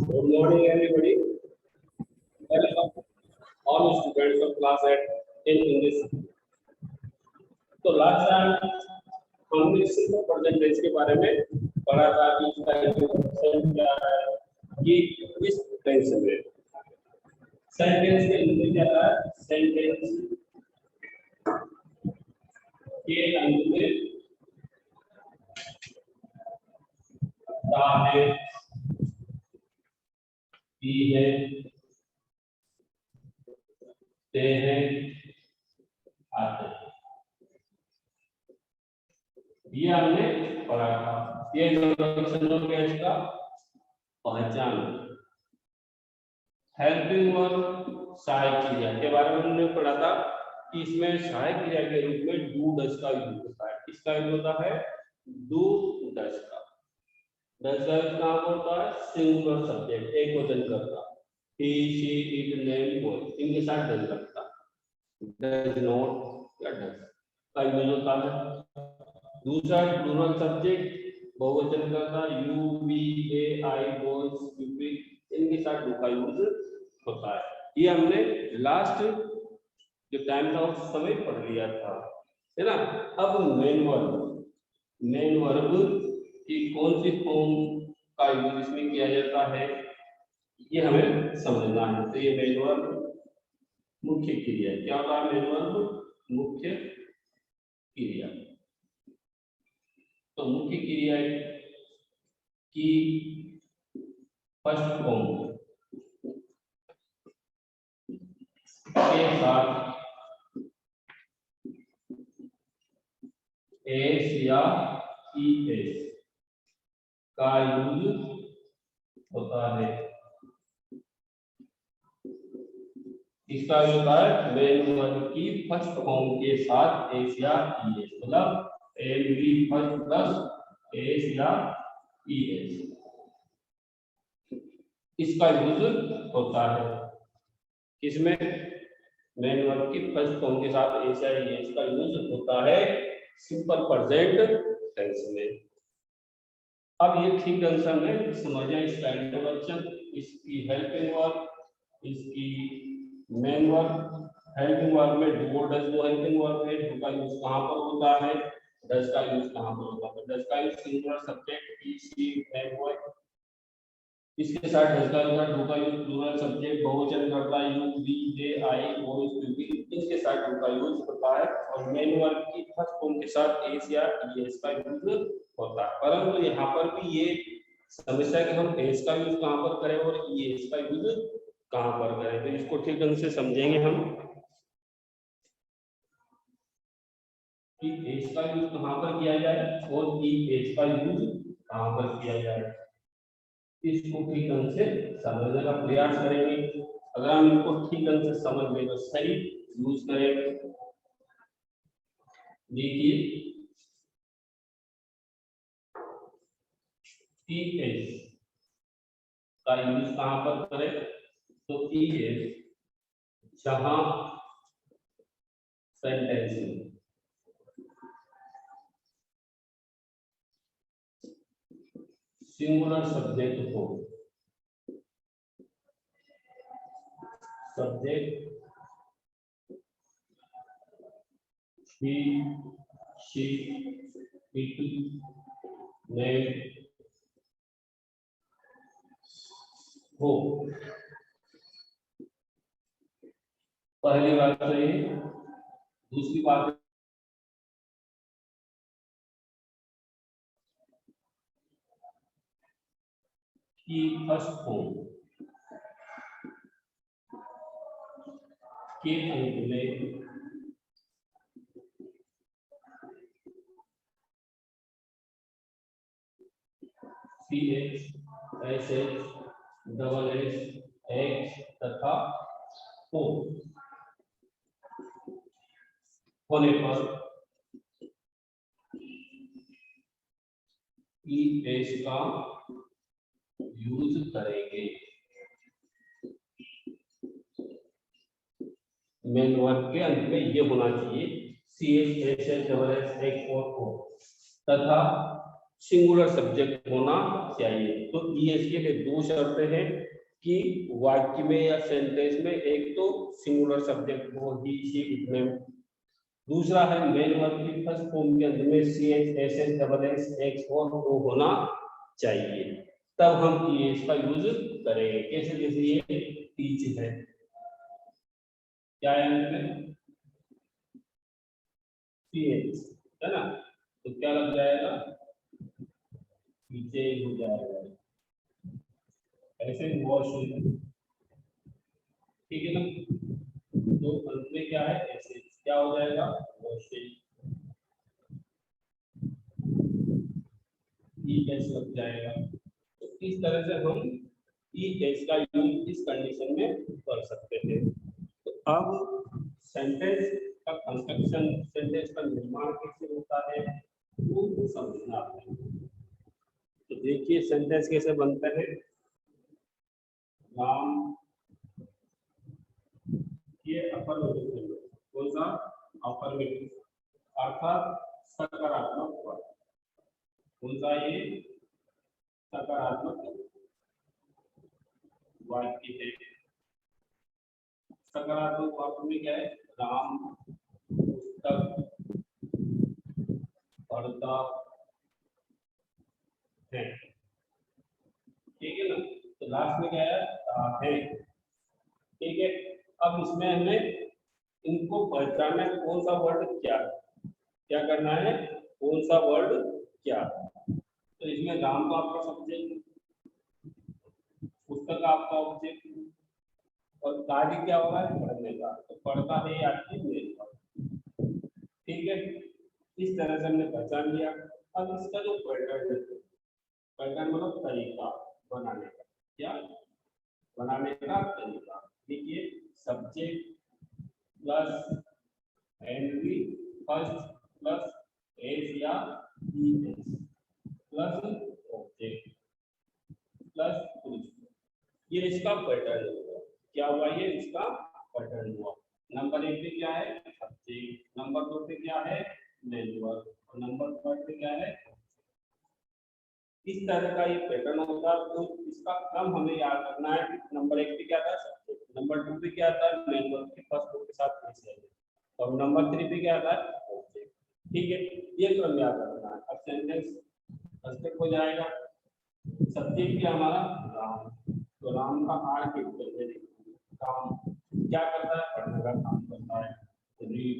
Good morning, everybody. Welcome all students of class at in English. तो last time हमने simple present tense के बारे में पढ़ा था कि इसका इंट्रोडक्शन क्या है, ये इस टेंस में सेंटेंस के अंदर क्या है, सेंटेंस के अंदर है, ही है, ते हैं, आते हैं, ये हमने पढ़ा था। ये इंट्रोडक्शन हो गया इसका पहचान। हेल्पिंग वर्ब सहायक क्रिया के बारे में हमने पढ़ा था कि इसमें सहायक क्रिया के रूप में डू डज का यूज होता है। किसका यूज होता है? डू डज का। डज का यूज कहाँ पर होता है? सिंगुलर सब्जेक्ट, एक वचन करता, he she it name boy, इनके साथ डज लगता। डज नॉट या डज का यूज होता है। दूसरा प्लूरल सब्जेक्ट, बहुवचन करता, you we they I bowls UP, इनके साथ डू का यूज होता है। ये हमने लास्ट जो टाइम था उस समय पढ़ लिया था, है ना। अब मेन वर्ब की कौन सी फॉर्म का यूज इसमें किया जाता है ये हमें समझना है। तो ये मेन वर्ब मुख्य क्रिया क्या होता है? मेन वर्ब मुख्य क्रिया। तो मुख्य क्रिया की फर्स्ट फॉर्म के साथ एस या ईएस का यूज होता है। इसका यूज होता है मेन वर्ब की फर्स्ट फॉर्म के साथ एस या ईएस, मतलब एवरी फर्स्ट प्लस एस या ईएस, इसका यूज होता है। इसमें मेन वर्ब की फर्स्ट फॉर्म के साथ एस या ईएस का यूज होता है सिंपल प्रेजेंट टेंस में। अब ये ठीक ढंग से हमने समझा इसका इंट्रोडक्शन, इसकी हेल्पिंग वर्ब, इसकी मेन वर्ब। हेल्पिंग वर्ब में डू डज, वो हेल्पिंग वर्ब है, डू का यूज कहां पर होता है, डज का यूज कहां पर होता है। डज का use singular subject he she it boy, इसके साथ डज का यूज, डू का यूज प्लूरल सब्जेक्ट, बहुवचन करता, you we they I boys UP, इसके साथ डू का यूज होता है। और मेन वर्ब की फर्स्ट फॉर्म के साथ एस या ईएस का यूज होता है। परंतु यहाँ पर भी ये समस्या कि हम एस का यूज कहां पर करें और ईएस का यूज कहां पर करें, तो इसको ठीक ढंग से समझेंगे हम कि एस का यूज कहां पर किया जाए और ईएस का यूज कहां पर किया जाए। इसको ठीक ढंग से समझने का प्रयास करेंगे। अगर हम इनको ठीक ढंग से समझ लें तो सही यूज करेंगे। देखिए ईएस का यूज कहां पर करें, तो ईएस जहां सेंटेंस में सिंगुलर सब्जेक्ट हो, subject he she it name हो। पहली बात तो ये, दूसरी बात की फर्स्ट फॉर्म के अंत में CH, SH, double S, x तथा O होने पर ES का यूज करेंगे। मेन वर्ब के अंत में ये होना चाहिए CH, SH, double S, X और O तथा सिंगुलर सब्जेक्ट होना चाहिए। तो ईएस के लिए दो शर्तें हैं कि वाक्य में या सेंटेंस में एक तो सिंगुलर सब्जेक्ट हो, ही शी इट में, दूसरा है मेन वर्ब की फर्स्ट फॉर्म के अंदर में C H S H double S X और ओ होना चाहिए, तब हम ईएस का यूज करेंगे। कैसे? जैसे ये टीच है, क्या है इसमें सी एच है ना, तो क्या लग जाएगा पीछे हो जाएगा, ऐसे वॉश, ठीक है ना। तो अंत में क्या है ऐसे क्या हो जाएगा वॉशिंग, ई एस लग जाएगा। तो इस तरह से हम ई एस का यूज इस कंडीशन में कर सकते थे। तो अब सेंटेंस का कंस्ट्रक्शन, सेंटेंस का निर्माण कैसे होता है वो समझना है। तो देखिए सेंटेंस कैसे बनते हैं। राम, ये अफर्मेटिव, कौन सा अफर्मेटिव, अर्थात सकारात्मक पद, कौन सा ये सकारात्मक वाक्य है। सकारात्मक वाक्य में क्या है, राम पुस्तक पढ़ता है, ठीक है ना। तो लास्ट में क्या है, ठीक है। अब इसमें हमें इनको पहचानना है कौन सा वर्ड क्या है, क्या करना है, कौन सा वर्ड क्या है। तो इसमें राम तो आपका सब्जेक्ट, पुस्तक आपका ऑब्जेक्ट, और कार्य क्या हो रहा है पढ़ने का, तो पढ़ता है आपकी मेल का, ठीक है। इस तरह से हमने पहचान लिया। अब इसका जो पैटर्न है, पैटर्न मतलब तरीका बनाने का, क्या बनाने का तरीका, देखिए subject plus V first plus S या ES plus object plus tools, ये इसका पैटर्न हुआ। क्या हुआ, ये इसका पैटर्न हुआ। नंबर एक पे क्या है सब्जेक्ट, नंबर दो पे क्या है मेन वर्ब, और नंबर थर्ड पे क्या है, इस तरह का ये पैटर्न होगा। तो इसका क्रम हमें याद रखना है। नंबर एक पे क्या था सब्जेक्ट, नंबर टू पे क्या था मेन वर्ब के फर्स्ट वर्ब के साथ कैसे है, और नंबर थ्री पे क्या था ऑब्जेक्ट, ठीक है। ये क्रम याद रखना है। अब सेंटेंस कंस्ट्रक्ट हो जाएगा। सब्जेक्ट क्या हमारा राम, तो राम का आर के ऊपर में काम क्या करता है, पढ़ने का काम करता है, रीड।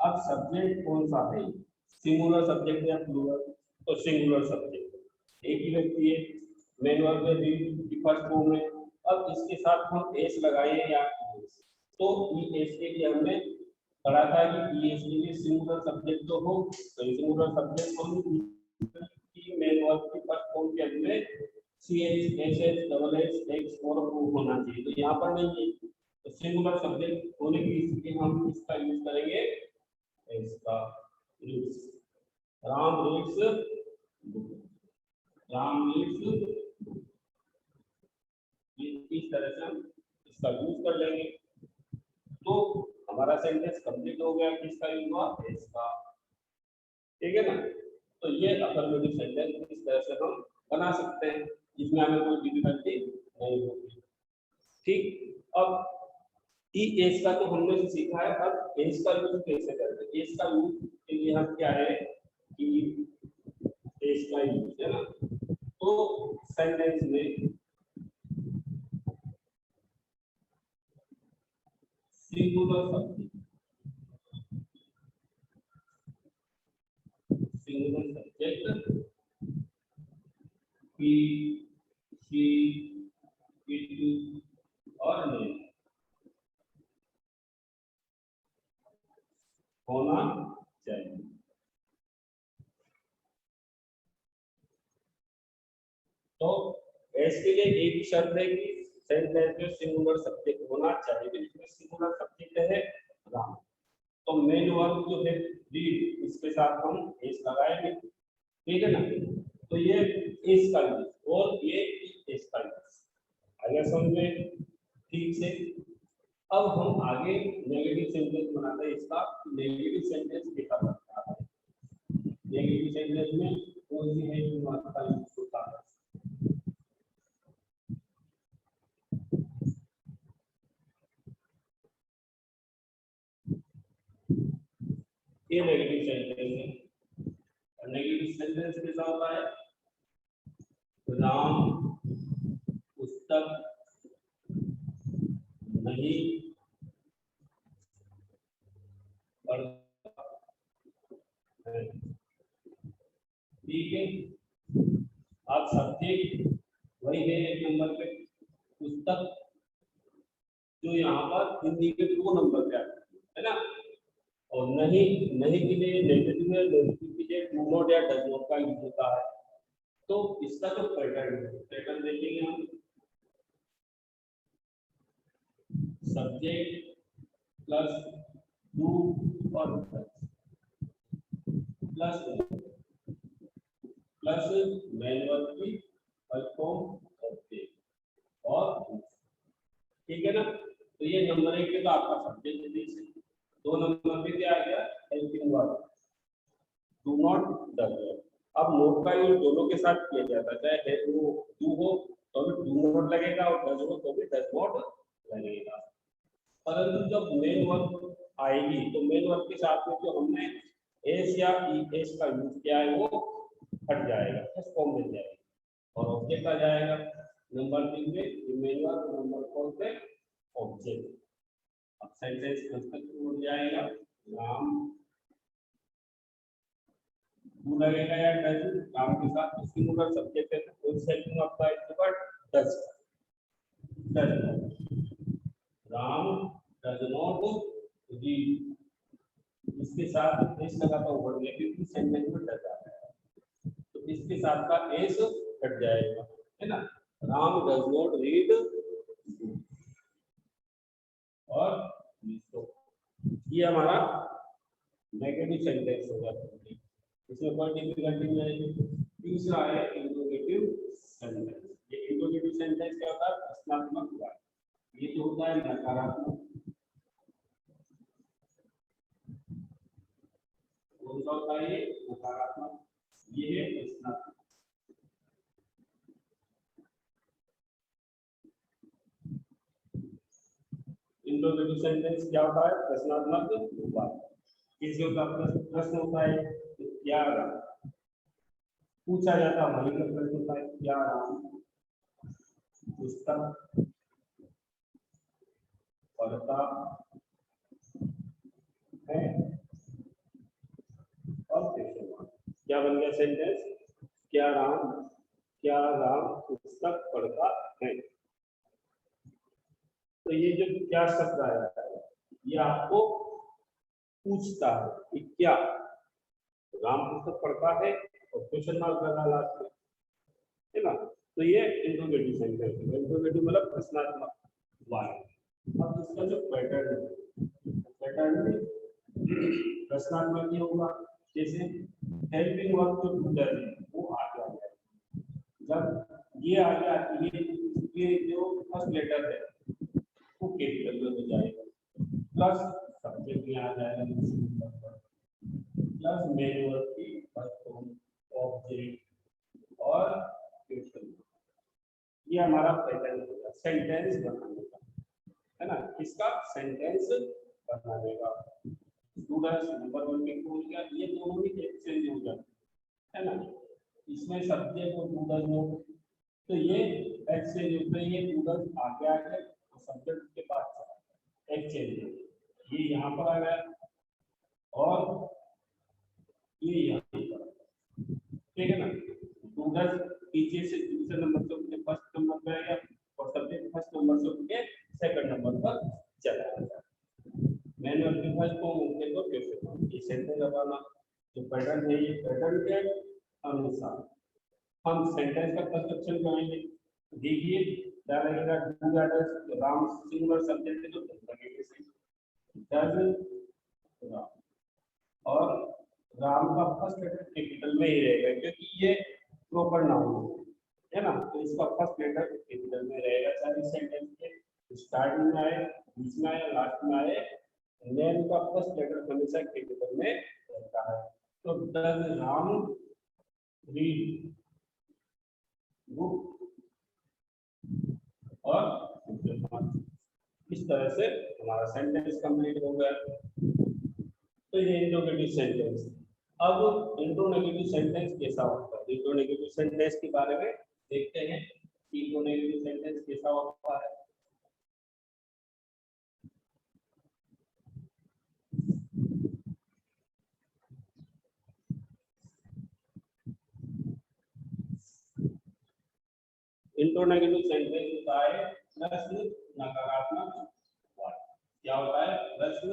अब सब्जेक्ट कौन सा है, सिंगुलर सब्जेक्ट या प्लूरल, तो सिंगुलर सब्जेक्ट, एक ही व्यक्ति है, मेन वर्ब में रीड की फर्स्ट फॉर्म में। अब इसके साथ हम एस लगाए या एस, तो ई एस के लिए हमने पढ़ा था कि ई एस के लिए सिंगुलर सब्जेक्ट तो हो, तो सिंगुलर सब्जेक्ट हम की मेन वर्ब की फर्स्ट फॉर्म के अंदर C H S H double S X और ओ होना चाहिए, तो यहाँ पर नहीं है। तो सिंगुलर सब्जेक्ट होने की स्थिति में हम इसका यूज करेंगे इसका, reads, Ram reads book, Ram reads book, इस तरह से हम इसका यूज कर लेंगे। तो हमारा सेंटेंस कंप्लीट हो गया, किसका यूज हुआ इसका, ठीक है ना। तो ये अफर्मेटिव सेंटेंस इस तरह से हम बना सकते हैं, इसमें हमें कोई डिफिकल्टी नहीं होगी, ठीक। अब ई एस का तो हमने सीखा है, अब एस का यूज कैसे करते हैं। एस का यूज के लिए हम क्या है कि एस का यूज है ना, तो सेंटेंस में singular subject, singular subject he she it और नेम होना चाहिए। तो एस के लिए एक ही शर्त है कि सेंटेंस में सिंगुलर सब्जेक्ट होना चाहिए, इसमें सिंगुलर सब्जेक्ट है राम, तो मेन वर्ब जो है रीड, इसके साथ हम एस लगाएंगे, ठीक है ना। तो ये एस का यूज और ये एस का यूज आगे समझ में ठीक से। अब हम आगे नेगेटिव सेंटेंस बनाते हैं। इसका नेगेटिव सेंटेंस देखा जाता है, नेगेटिव का यूज होता है। ये नेगेटिव सेंटेंस है। और नेगेटिव सेंटेंस कैसा होता है? राम पुस्तक नहीं पढ़ता है। ठीक है, आप सब्जेक्ट वही है एक नंबर पे, पुस्तक जो यहाँ पर हिंदी के 2 नंबर पे आता है ना। और नहीं नहीं के लिए नेगेटिव है, नेगेटिव के लिए डू नॉट या डज नॉट का यूज होता है। तो इसका जो पैटर्न देखेंगे हम, सब्जेक्ट प्लस डू और प्लस मेन वर्ब की फर्स्ट फॉर्म ऑब्जेक्ट और, ठीक है ना। तो ये नंबर 1 पे तो आपका सब्जेक्ट है। 2 नंबर पे क्या आ गया? Helping verb, do not does not. अब नोट का यूज दोनों के साथ किया जाता है, चाहे डू हो तो भी डू नॉट लगेगा और डज हो तो भी डज नॉट लगेगा। परंतु जब मेन वर्ब आएगी तो मेन वर्ब के साथ में जो हमने एस या एस का यूज किया है वो हट जाएगा, फर्स्ट फॉर्म मिल जाएगी और ऑब्जेक्ट आ जाएगा। नंबर 3 पे मेन वर्ब, नंबर 4 पे ऑब्जेक्ट। अब सेंटेंस कंस्ट्रक्ट हो जाएगा, राम डू लगेगा या डज, राम के साथ सिंगुलर सब्जेक्ट है तो सेटिंग आपका इसके does Ram does not read, इसके साथ एस लगा तो बढ़ गया क्योंकि सेंटेंस में डज आ रहा है तो इसके साथ का एस हट जाएगा, है ना। राम डज नॉट रीड और ये हमारा नेगेटिव सेंटेंस हो जाता है, इसमें कोई डिफिकल्टी नहीं आएगी। तीसरा है इंट्रोगेटिव सेंटेंस। ये इंट्रोगेटिव सेंटेंस क्या होता है? प्रश्नात्मक वाक्य। ये जो होता है नकारात्मक, कौन सा होता है? ये नकारात्मक, ये है प्रश्नात्मक। इंट्रोगेटिव सेंटेंस क्या होता है? प्रश्नात्मक वाक्य। किसी का प्रश्न होता है क्या पूछा जाता है, वही का प्रश्न होता है क्या पुस्तक पढ़ता है और क्या बन गया सेंटेंस? क्या राम पुस्तक पढ़ता है। तो ये जो क्या शब्द आया है ये आपको पूछता है कि क्या राम पुस्तक पढ़ता है और क्वेश्चन मार्क लगा लास्ट में, है ना। तो ये इंट्रोगेटिव सेंटेंस है। इंट्रोगेटिव मतलब प्रश्नात्मक वाक्य। अब इसका जो पैटर्न है, पैटर्न प्रश्नात्मक ही होगा। जैसे हेल्पिंग वर्ब जो डू है वो आगे आ जाएगा। जब ये आ गया ये जो फर्स्ट लेटर है वो कैपिटल में हो जाएगा, प्लस सब्जेक्ट में आ जाएगा, प्लस मेन वर्ब की फर्स्ट फॉर्म ऑब्जेक्ट और क्वेश्चन। ये हमारा पैटर्न होगा सेंटेंस बनाने का, है ना। इसका सेंटेंस बनाने का स्टूडेंट्स नंबर 1 में हो गया, ये दोनों ही एक्सचेंज हो जाते है ना। इसमें सब्जेक्ट और डू डज नॉट तो ये एक्सचेंज होते हैं, ये डू डज आगे आ गया और सब्जेक्ट के पास एक्सचेंज है, ये यहाँ पर आ गया और ये यहाँ पर, ठीक है ना। डू डज पीछे से दूसरे नंबर से उनके फर्स्ट नंबर पे आएगा और सब्जेक्ट फर्स्ट नंबर से उनके सेकंड नंबर पर चला जाएगा। मैंने अपने फर्स्ट को उनके को कैसे ये सेंटेंस लगाना जो पैटर्न है, ये पैटर्न के अनुसार हम सेंटेंस का कंस्ट्रक्शन करेंगे। देखिए क्या लगेगा? Do does Ram singular subject है तो लगेगा डज राम और राम का फर्स्ट लेटर कैपिटल में ही रहेगा क्योंकि ये प्रॉपर नाउन है ना। तो इसका फर्स्ट लेटर कैपिटल में रहेगा, चाहे सेंटेंस के स्टार्टिंग में आए, बीच में आए, लास्ट में आए, नेम का फर्स्ट लेटर हमेशा कैपिटल में रहता है। तो डज राम रीड बुक और इस तरह से हमारा सेंटेंस कंप्लीट हो गया। तो ये इंट्रोगेटिव सेंटेंस। अब इंट्रोनेगेटिव सेंटेंस कैसा होता है, इंट्रोनेगेटिव सेंटेंस के बारे में देखते हैं कि इंट्रोनेगेटिव सेंटेंस कैसा होता है। इंट्रोनेगेटिव सेंटेंस होता है प्रश्न नकारात्मक वाक्य। क्या होता है? प्रश्न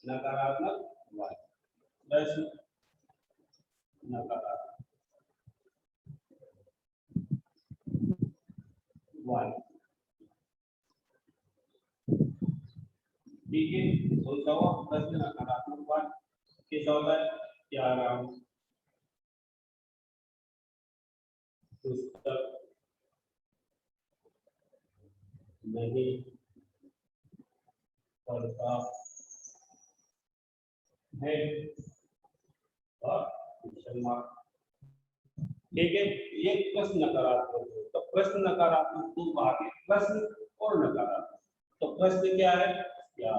नकारात्मक वाक्य। प्रश्न नकारात्मक वाक्य। ठीक है, सोचा हुआ प्रश्न नकारात्मक वाक्य कैसा होता है? क्या राम पुस्तक नहीं पढ़ता है और क्वेश्चन मार्क। ठीक है, ये प्रश्न नकारात्मक है। तो प्रश्न नकारात्मक तो आगे प्रश्न और नकारात्मक। तो प्रश्न क्या है? क्या।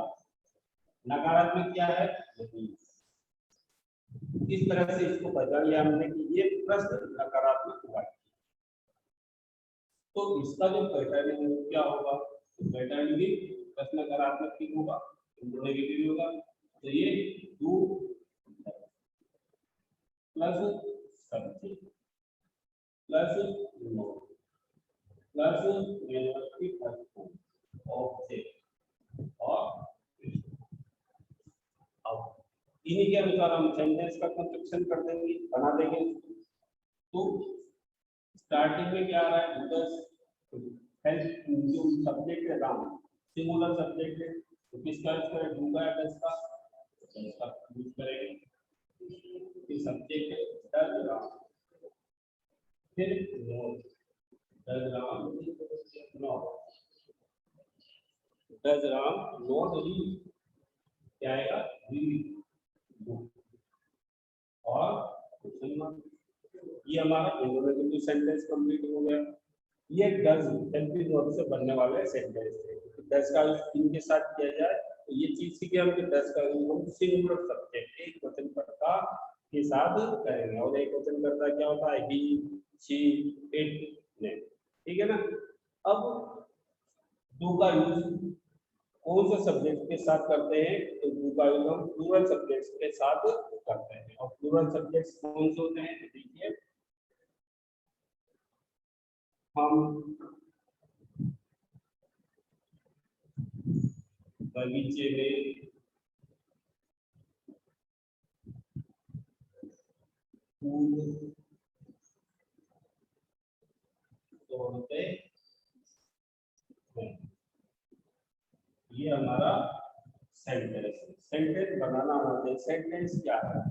नकारात्मक क्या है? नहीं। इस तरह से इसको पहचान लिया हमने कि ये प्रश्न नकारात्मक वाक्य। तो इसका जो पैटर्न है वो क्या होगा? तो पैटर्न भी प्रश्न नकारात्मक ही होगा, नेगेटिव होगा। तो ये two plus subject plus not plus university object और अब इन्हीं के अनुसार हम सेंटेंस का कंस्ट्रक्शन कर देंगे, बना देंगे। तो स्टार्टिंग में क्या आ रहा है? जो सब्जेक्ट है राम, सिंगुलर सब्जेक्ट है, तो किसका यूज करें? डू का या डज का? यूज करेंगे। फिर सब्जेक्ट है डज राम, फिर note does Ram note does Ram note read, क्या आएगा? रीड बुक और क्वेश्चन मार्क। ये हमारा इंट्रोगेटिव सेंटेंस कंप्लीट हो गया। ये डज हेल्पिंग वर्ब से बनने वाले सेंटेंस है। डज का यूज इनके साथ किया जाए तो ये चीज सीखे हम कि डज का यूज हम सिंगुलर सब्जेक्ट एक क्वेश्चन कर्ता के साथ करेंगे। और एक क्वेश्चन कर्ता क्या होता है? ही, शी, इट, ने। ठीक है ना? अब डू का यूज कौन से सब्जेक्ट के साथ करते हैं? तो डू का यूज हम प्लूरल सब्जेक्ट्स के साथ करते हैं। और प्लूरल सब्जेक्ट्स कौन से होते हैं? देखिए, हम बगीचे में फूल तोड़ते हैं। ये हमारा सेंटेंस है। सेंटेंस बनाना होता है। सेंटेंस क्या है?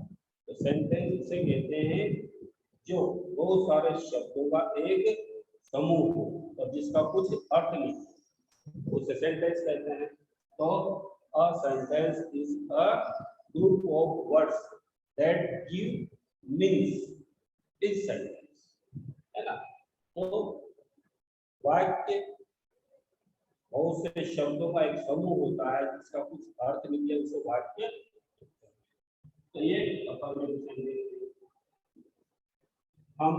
तो सेंटेंस उसे कहते हैं जो बहुत सारे शब्दों का एक समूह हो और जिसका कुछ अर्थ नहीं, उसे सेंटेंस कहते हैं। तो a sentence is a group of words that give meanings is sentence, है ना? तो वाक्य बहुत से शब्दों का एक समूह होता है जिसका कुछ अर्थ निकले, उसे वाक्य। तो ये अफर्मेटिव सेंटेंस। हम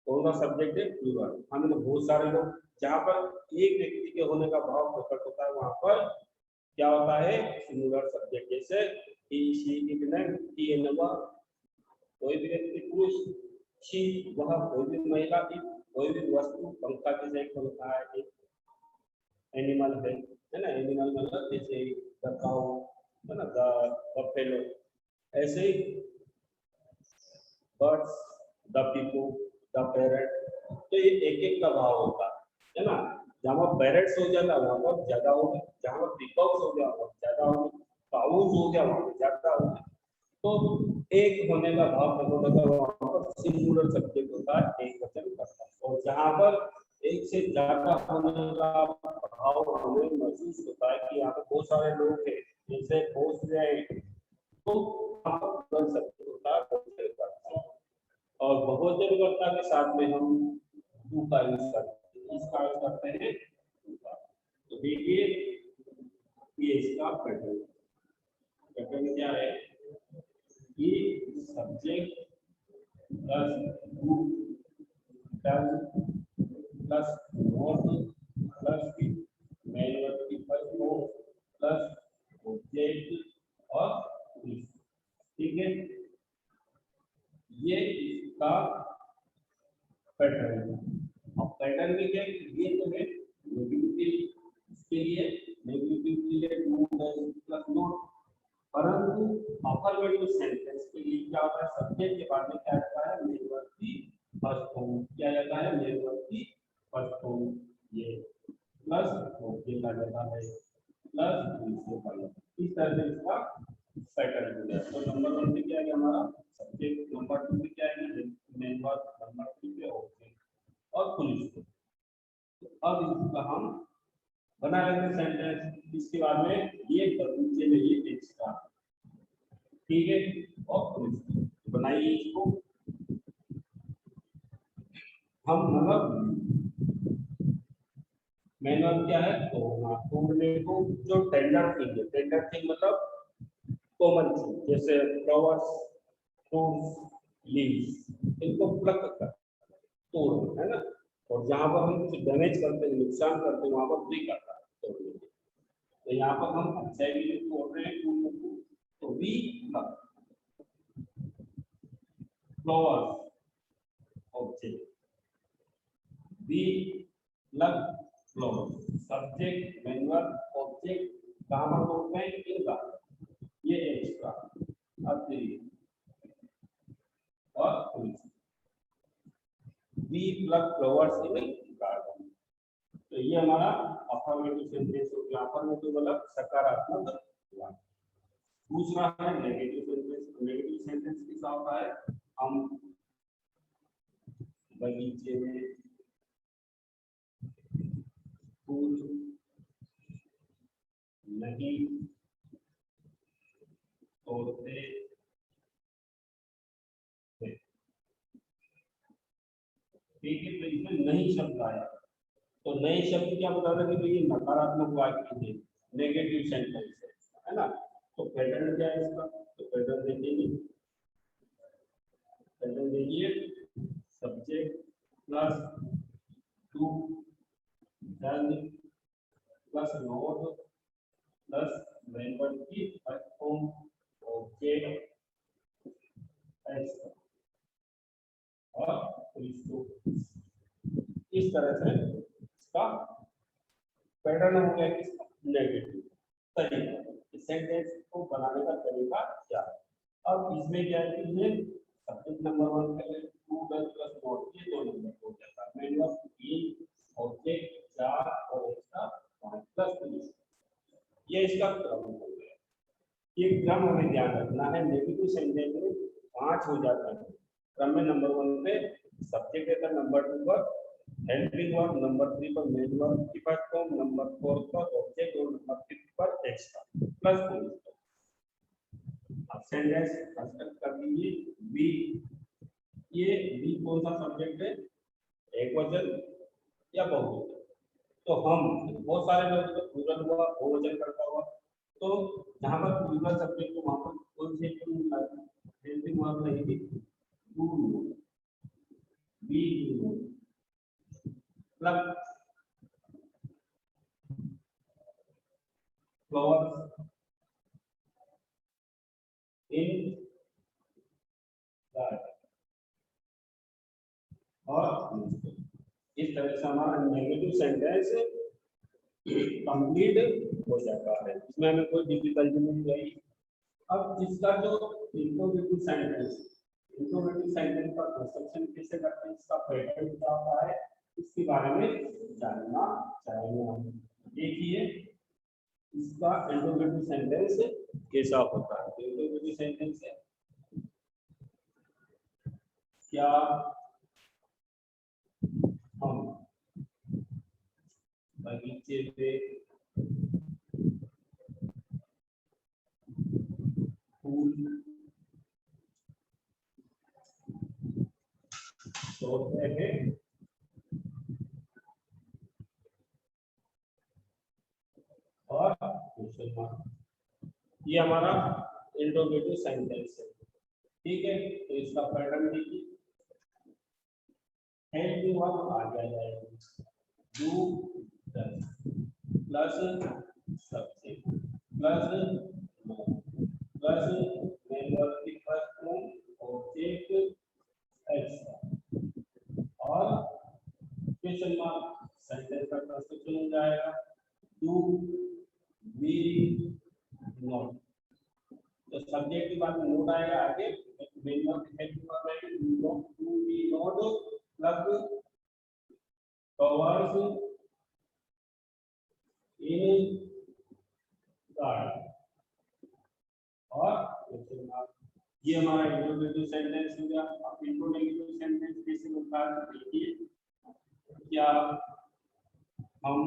कौन सा सब्जेक्ट है? प्लूरल। हमने बहुत सारे लोग, जहां पर एक व्यक्ति के होने का भाव प्रकट होता है वहां पर क्या होता है? Singular subject. जैसे ही, शी, इट, ने, ही, एंड, वह। कोई भी व्यक्ति पुरुष, शी वह, कोई भी महिला, इट कोई भी वस्तु, पंखा जैसे एक पंखा है, एक एनिमल है ना? एनिमल मतलब जैसे द काउ, है ना? The buffalo. ऐसे ही बर्ड्स, द पीपू, द पैरट। तो ये एक एक का भाव होता है ना? जहाँ पर पैरट्स हो जाता है वहां पर ज्यादा होगा, जहाँ पर पीकॉक्स हो गया वहां पर ज्यादा होगा, काउस हो गया वहां पर ज्यादा होगा। तो एक होने का भाव प्रकट होता है वहां पर सिंगुलर सब्जेक्ट होता है, एक वचन करता है। और जहाँ पर एक से ज्यादा होने का भाव हमें महसूस होता है कि यहाँ पर बहुत सारे लोग हैं, जैसे बहुत से, तो सब्जेक्ट होता है। और बहुवचनकर्ता के साथ में हम डू का यूज करते हैं, इसका यूज करते हैं डू का। तो देखिए ये इसका पैटर्न क्या है कि subject plus do does plus not plus main verb की फर्स्ट फॉर्म प्लस ऑब्जेक्ट और इज, ठीक है। ये इसका पैटर्न है। अब पैटर्न में क्या है, ये तो है नेगेटिव, इसके लिए नेगेटिव के लिए डू डज प्लस नॉट, परंतु अफर्मेटिव सेंटेंस के लिए क्या होता है, सब्जेक्ट के बाद में क्या आता है, मेन वर्ब की फर्स्ट फॉर्म, क्या जाता है, मेन वर्ब की फर्स्ट फॉर्म, ये प्लस ऑब्जेक्ट आ जाता है प्लस, इस तरह से इसका पैटर्न हो गया। तो नंबर 1 पे क्या है हमारा सब्जेक्ट, नंबर 2 पे क्या है मेन वर्ब, नंबर 3 पे ऑब्जेक्ट और फुल स्टॉप। तो अब इसका हम बना लेते हैं सेंटेंस। इसके बाद में ये नीचे में ये एक्स्ट्रा, ठीक है, और फुल स्टॉप बनाइए इसको हम। मतलब मेन वर्ब क्या है, तोड़ने को, जो टेंडर थिंग है, टेंडर थिंग मतलब कॉमन चीज, जैसे फ्लावर्स, फ्रूट्स, लीव्स, इनको प्लक कर तोड़ना है ना। और जहां पर हम कुछ डैमेज करते हैं, नुकसान करते हैं, वहां पर भी करता है तोड़ने के। तो यहाँ पर हम अच्छाई के लिए तोड़ रहे हैं फूल को, तो we pluck flowers object, we pluck flowers subject, main verb, object, कहां पर तोड़ते हैं, इनका, ये एक्स्ट्रा अतिरिक्त और we pluck flowers in garden. तो ये हमारा अफर्मेटिव सेंटेंस हो गया। अफर्मेटिव मतलब सकारात्मक वाक्य। दूसरा है नेगेटिव सेंटेंस। नेगेटिव सेंटेंस किसका होता है, हम बगीचे में फूल नहीं तोड़ते थे, ठीक है। तो इसमें नहीं शब्द आया, तो नए शब्द क्या बता रहे हैं कि ये नकारात्मक वाक्य है, नेगेटिव सेंटेंस है ना। तो पैटर्न क्या है इसका, तो पैटर्न देखिए subject plus two does plus not plus main verb की फर्स्ट फॉर्म ऑब्जेक्ट और इस तरह से इसका पैटर्न हो गया कि नेगेटिव तरीका। इस सेंटेंस को बनाने का तरीका क्या है। अब इसमें क्या है कि ये सब्जेक्ट नंबर 1 के लिए टू डज प्लस नॉट, ये दो नंबर हो जाता है, मेन वर्ब 3, ऑब्जेक्ट 4 और एक्स्ट्रा प्लस, ये इसका क्रम हो गया। ये क्रम हमें ध्यान रखना है। नेगेटिव सेंटेंस में 5 हो जाता है क्रम में। नंबर 1 पे सब्जेक्ट रहता है, नंबर 2 पर हेल्पिंग वर्ब, नंबर 3 पर मेन वर्ब की फर्स्ट फॉर्म, नंबर 4 पर ऑब्जेक्ट और नंबर 5 पर एक्स्ट्रा प्लस फुल स्टॉप। अब सेंटेंस कंस्ट्रक्ट कर दीजिए। वी, ये वी कौन सा सब्जेक्ट है, एक वचन या बहुवचन। तो हम बहुत सारे लोग तो प्लूरल हुआ, बहुवचन करता हुआ, तो जहां पर प्लूरल सब्जेक्ट को वहां पर कौन से हेल्पिंग वर्ब रहेगी, do, we do, pluck flowers in garden, और इस तरह से हमारा नेगेटिव सेंटेंस कंप्लीट हो जाता है। इसमें हमें कोई डिफिकल्टी नहीं रही। अब इसका जो इंट्रोगेटिव सेंटेंस का कंस्ट्रक्शन कैसे करते हैं, इसका पैटर्न क्या होता है, इसके बारे में जानना चाहेंगे हम। देखिए इसका इंट्रोगेटिव सेंटेंस कैसा होता है। इंट्रोगेटिव सेंटेंस है, क्या हम बगीचे में फूल होते हैं और क्वेश्चन मार्क। ये हमारा इंट्रोगेटिव सेंटेंस है, ठीक है। तो इसका पैटर्न देखिए, हेल्प यू हम आगे आ जाएगा, do does plus subject plus plus member की फर्स्ट फॉर्म ऑब्जेक्ट एक्स्ट्रा और क्वेश्चन मार्क सेंटेंस का कंस्ट्रक्शन हो जाएगा, डू वी नॉट। तो सब्जेक्ट के बाद में नोट आएगा, आगे मेंबर की हेल्प के बाद में do we not pluck covers in garden और क्वेश्चन मार्क। ये हमारा इंट्रोगेटिव सेंटेंस हो गया। अब इंट्रोगेटिव सेंटेंस कैसे बनता है देखिए, क्या हम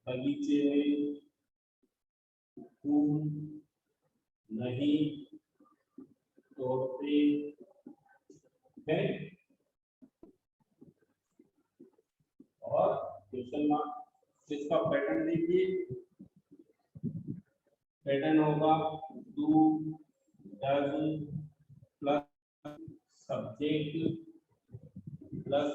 बगीचे में फूल नहीं तोड़ते हैं और क्वेश्चन मार्क। इसका पैटर्न देखिए, पैटर्न होगा do does plus subject plus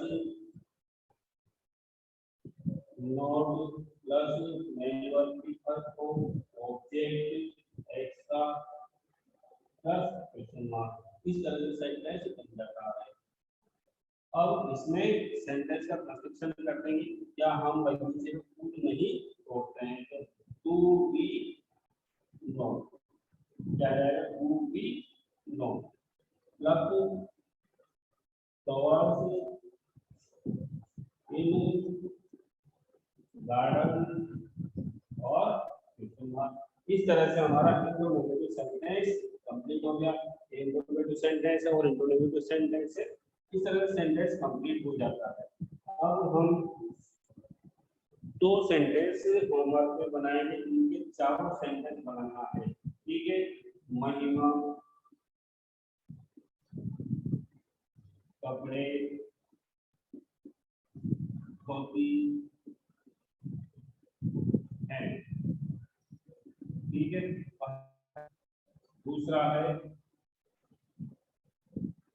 not plus member की first form object extra plus question mark. इस तरह से सेंटेंस बन जाता है। अब इसमें सेंटेंस का कंस्ट्रक्शन कर देंगे, क्या हम बगीचे में फूल नहीं तोड़ते हैं, तो डू वी नॉट क्या जाएगा, do we not pluck covers in garden और क्वेश्चन मार्क। इस तरह से हमारा इंट्रोगेटिव सेंटेंस कंप्लीट हो गया। इंट्रोगेटिव सेंटेंस है और इंट्रोगेटिव सेंटेंस है, इस तरह से सेंटेंस कंप्लीट हो जाता है। अब हम दो सेंटेंस होमवर्क में बनाएंगे, इनके चारों सेंटेंस बनाना है, ठीक है। महिमा कपड़े कॉपी है, ठीक है। दूसरा है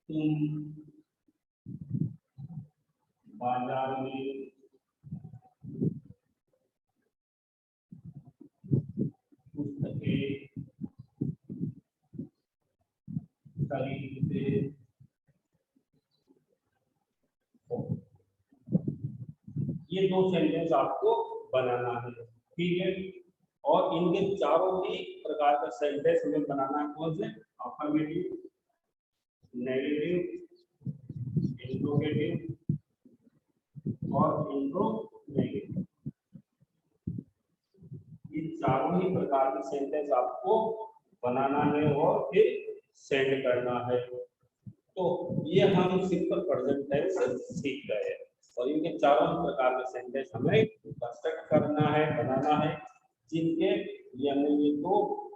तुम बाजार में पुस्तकें खरीदते हो। ये दो सेंटेंस आपको बनाना है, ठीक है। और इनके चारों ही प्रकार का सेंटेंस हमें बनाना है, कौन से, अफर्मेटिव, नेगेटिव, इंट्रोगेटिव और इंट्रोनेगेटिव। इन चारों ही प्रकार के सेंटेंस आपको बनाना है और फिर सेंड करना है। तो ये हम सिंपल प्रेजेंट टेंस सीख गए हैं और इनके चारों प्रकार के सेंटेंस हमें कंस्ट्रक्ट करना है, बनाना है, जिनके लिए हमें ये दो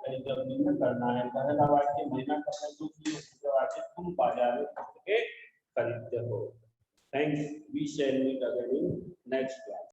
एग्जाम्पल में करना है। पहला वाक्य महीना करना, दूसरा वाक्य तुम बाजार में पुस्तकें खरीदते हो। Thanks, we shall meet again in next class.